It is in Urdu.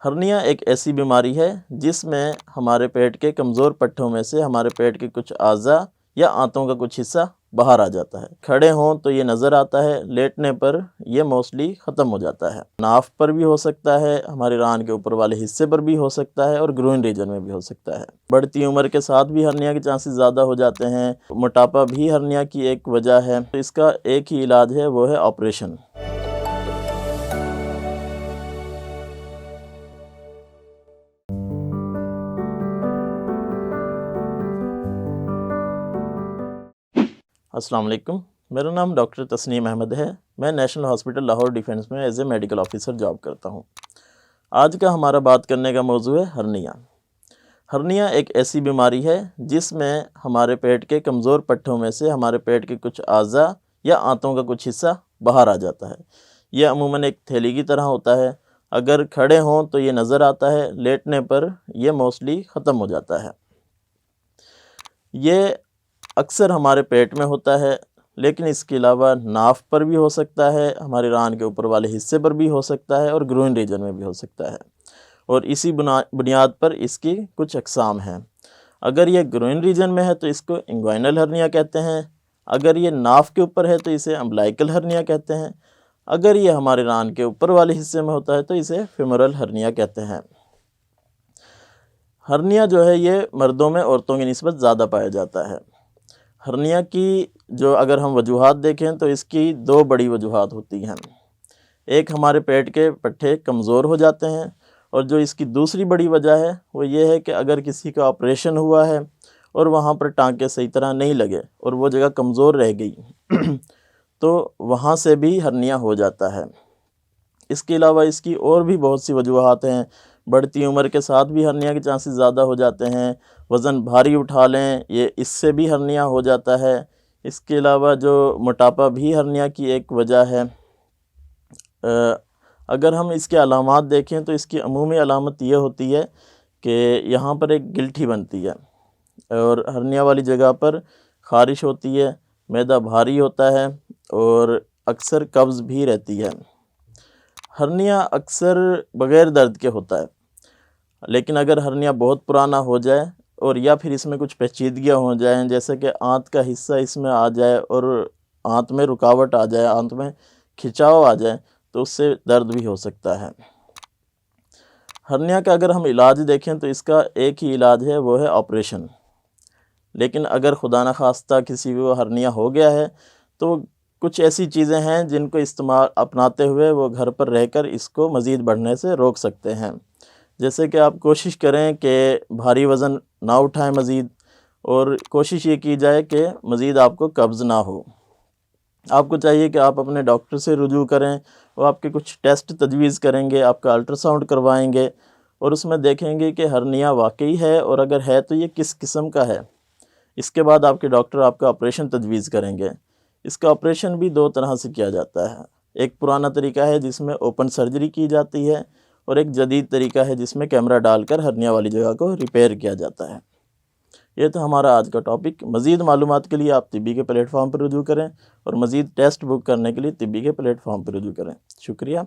ہرنیا ایک ایسی بیماری ہے جس میں ہمارے پیٹ کے کمزور پٹھوں میں سے ہمارے پیٹ کے کچھ اعضاء یا آنتوں کا کچھ حصہ باہر آ جاتا ہے۔ کھڑے ہوں تو یہ نظر آتا ہے، لیٹنے پر یہ موسٹلی ختم ہو جاتا ہے۔ ناف پر بھی ہو سکتا ہے، ہمارے ران کے اوپر والے حصے پر بھی ہو سکتا ہے اور گروئن ریجن میں بھی ہو سکتا ہے۔ بڑھتی عمر کے ساتھ بھی ہرنیا کے چانسز زیادہ ہو جاتے ہیں۔ موٹاپا بھی ہرنیا کی ایک وجہ ہے۔ اس کا ایک ہی علاج ہے، وہ ہے آپریشن۔ السلام علیکم، میرا نام ڈاکٹر تسنیم احمد ہے۔ میں نیشنل ہاسپٹل لاہور ڈیفینس میں as a medical officer job کرتا ہوں۔ آج کا ہمارا بات کرنے کا موضوع ہے ہرنیا۔ ہرنیا ایک ایسی بیماری ہے جس میں ہمارے پیٹ کے کمزور پٹھوں میں سے ہمارے پیٹ کے کچھ اعضاء یا آنتوں کا کچھ حصہ باہر آ جاتا ہے۔ یہ عموماً ایک تھیلی کی طرح ہوتا ہے۔ اگر کھڑے ہوں تو یہ نظر آتا ہے، لیٹنے پر یہ موسٹلی ختم ہو جاتا ہے۔ یہ اکثر ہمارے پیٹ میں ہوتا ہے، لیکن اس کے علاوہ ناف پر بھی ہو سکتا ہے، ہمارے ران کے اوپر والے حصے پر بھی ہو سکتا ہے اور گروئن ریجن میں بھی ہو سکتا ہے، اور اسی بنیاد پر اس کی کچھ اقسام ہیں۔ اگر یہ گروئن ریجن میں ہے تو اس کو انگوائنل ہرنیا کہتے ہیں۔ اگر یہ ناف کے اوپر ہے تو اسے امبلائکل ہرنیا کہتے ہیں۔ اگر یہ ہمارے ران کے اوپر والے حصے میں ہوتا ہے تو اسے فیمورل ہرنیا کہتے ہیں۔ ہرنیا جو ہے یہ مردوں میں عورتوں کی نسبت زیادہ پایا جاتا ہے۔ ہرنیا کی اگر ہم وجوہات دیکھیں تو اس کی دو بڑی وجوہات ہوتی ہیں۔ ایک، ہمارے پیٹ کے پٹھے کمزور ہو جاتے ہیں، اور جو اس کی دوسری بڑی وجہ ہے وہ یہ ہے کہ اگر کسی کا آپریشن ہوا ہے اور وہاں پر ٹانکے صحیح طرح نہیں لگے اور وہ جگہ کمزور رہ گئی تو وہاں سے بھی ہرنیا ہو جاتا ہے۔ اس کے علاوہ اس کی اور بھی بہت سی وجوہات ہیں۔ بڑھتی عمر کے ساتھ بھی ہرنیا کے چانسز زیادہ ہو جاتے ہیں۔ وزن بھاری اٹھا لیں، اس سے بھی ہرنیا ہو جاتا ہے۔ اس کے علاوہ موٹاپا بھی ہرنیا کی ایک وجہ ہے۔ اگر ہم اس کے علامات دیکھیں تو اس کی عمومی علامت یہ ہوتی ہے کہ یہاں پر ایک گلٹھی بنتی ہے، اور ہرنیا والی جگہ پر خارش ہوتی ہے، معدہ بھاری ہوتا ہے، اور اکثر قبض بھی رہتی ہے۔ ہرنیا اکثر بغیر درد کے ہوتا ہے، لیکن اگر ہرنیا بہت پرانا ہو جائے اور یا پھر اس میں کچھ پیچیدگیاں ہو جائیں، جیسے کہ آنت کا حصہ اس میں آ جائے اور آنت میں رکاوٹ آ جائے، آنت میں کھچاؤ آ جائے، تو اس سے درد بھی ہو سکتا ہے۔ ہرنیا کا اگر ہم علاج دیکھیں تو اس کا ایک ہی علاج ہے، وہ ہے آپریشن۔ لیکن اگر خدا نخواستہ کسی کو ہرنیا ہو گیا ہے تو کچھ ایسی چیزیں ہیں جن کو اپناتے ہوئے وہ گھر پر رہ کر اس کو مزید بڑھنے سے روک سکتے ہیں۔ جیسے کہ آپ کوشش کریں کہ بھاری وزن نہ اٹھائیں مزید، اور کوشش یہ کی جائے کہ مزید آپ کو قبض نہ ہو۔ آپ کو چاہیے کہ آپ اپنے ڈاکٹر سے رجوع کریں، وہ آپ کے کچھ ٹیسٹ تجویز کریں گے، آپ کا الٹرا ساؤنڈ کروائیں گے، اور اس میں دیکھیں گے کہ ہرنیا واقعی ہے، اور اگر ہے تو یہ کس قسم کا ہے۔ اس کے بعد آپ کے ڈاکٹر آپ کا آپریشن تجویز کریں گے۔ اس کا آپریشن بھی دو طرح سے کیا جاتا ہے۔ ایک پرانا طریقہ ہے جس میں اوپن سرجری کی جاتی ہے، اور ایک جدید طریقہ ہے جس میں کیمرہ ڈال کر ہرنیا والی جگہ کو ریپیئر کیا جاتا ہے۔ یہ تو ہمارا آج کا ٹاپک۔ مزید معلومات کے لیے آپ طبی کے پلیٹ فارم پر رجوع کریں، اور مزید ٹیسٹ بک کرنے کے لیے طبی کے پلیٹ فارم پر رجوع کریں۔ شکریہ۔